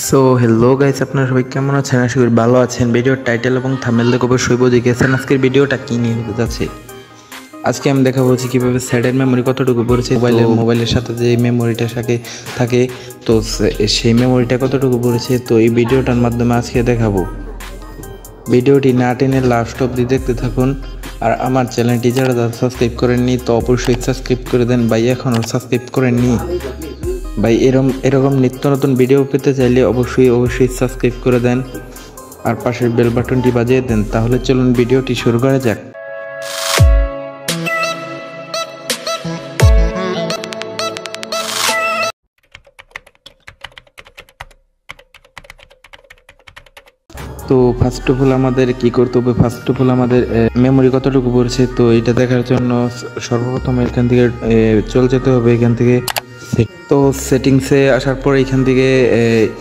So hello guys, আপনারা সবাই কেমন আছেন? আশা করি ভালো আছেন। ভিডিওর টাইটেল এবং থাম্বনেল দেখে অবশ্যই বুঝে গেছেন আজকের ভিডিওটা কি নিয়ে হতে যাচ্ছে। আজকে আমি দেখাবো কিভাবে স্যাডের মেমোরি কতটুকু পড়েছে, মোবাইলের সাথে যে মেমোরিটা থাকে তো সেই মেমোরিটা কতটুকু পড়েছে, তো এই ভিডিওটার মাধ্যমে আজকে দেখাবো। ভিডিওটি না টেনে লাস্ট অবধি দেখতে থাকুন। আর আমার চ্যানেলটি যারা সাবস্ক্রাইব করেননি তো অবশ্যই সাবস্ক্রাইব করে দেন ভাই, এখনও সাবস্ক্রাইব করেননি ভাই। এরকম নিত্য নতুন ভিডিও পেতে চাইলে অবশ্যই সাবস্ক্রাইব করে দেন আর পাশের বেল বাটনটি বাজিয়ে দেন। তাহলে চলুন ভিডিওটি শুরু করা যাক। তো ফার্স্ট অফ অল আমাদের কি করতে হবে, ফার্স্ট অফ অল আমাদের মেমোরি কতটুকু পড়ছে তো এটা দেখার জন্য সর্বপ্রথম এখান থেকে চলে যেতে হবে। এখান থেকে তো সেটিংসে আসার পর এখান থেকে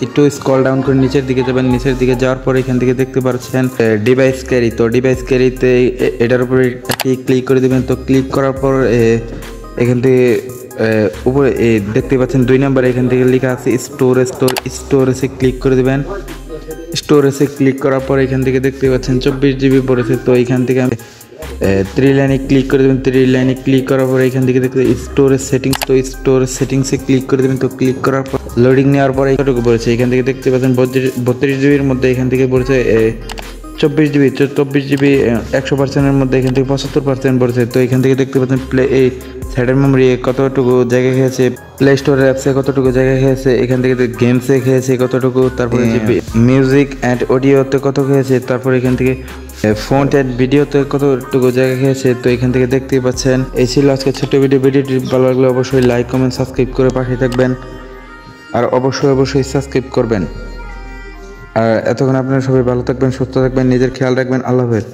একটু স্ক্রল ডাউন করে নিচের দিকে যাবেন। নিচের দিকে যাওয়ার পর এখান থেকে দেখতে পাচ্ছেন ডিভাইস ক্যারি। তো ডিভাইস ক্যারিতে এটার উপরে ক্লিক করে দেবেন। তো ক্লিক করার পর এখান থেকে উপরে দেখতে পাচ্ছেন 2 নম্বরে এখান থেকে লেখা আছে স্টোরেজে ক্লিক করে দেবেন। স্টোরেজে ক্লিক করার পর এখান থেকে দেখতে পাচ্ছেন 24 জিবি পড়েছে। তো এখান থেকে আমি 3 লাইনে ক্লিক করে দেবেন। 3 লাইনে ক্লিক করার পর এখান থেকে দেখতে স্টোরেজ সেটিংস, তো স্টোরেজ সেটিংসে ক্লিক করে দেবেন। তো ক্লিক করার পর লোডিং নেওয়ার পর এইটুকু পড়েছে। এখান থেকে দেখতে পাচ্ছেন 32 জিবির মধ্যে এখান থেকে পড়েছে 24 জিবি 100%-এর মধ্যে এখান থেকে 75% পড়েছে। তো এখান থেকে দেখতে পাচ্ছেন এই স্যাডের মেমোরি কতটুকু জায়গা খেয়েছে, প্লে স্টোরের অ্যাপসে কতটুকু জায়গা খেয়েছে, এখান থেকে গেমসে খেয়েছে কতটুকু, তারপরে মিউজিক অ্যান্ড অডিওতে কত খেয়েছে, তারপরে এখান থেকে ফন্ট অ্যান্ড ভিডিওতে কতটুকু জায়গা খেয়েছে। তো এখান থেকে দেখতেই পাচ্ছেন। এই ছিল আজকে ছোট্ট ভিডিওটি ভালো লাগলে অবশ্যই লাইক কমেন্ট সাবস্ক্রাইব করে পাশে থাকবেন আর অবশ্যই সাবস্ক্রাইব করবেন। আর এতক্ষণ আপনারা সবাই ভালো থাকবেন, সুস্থ থাকবেন, নিজের খেয়াল রাখবেন। আল্লাহ হাফেজ।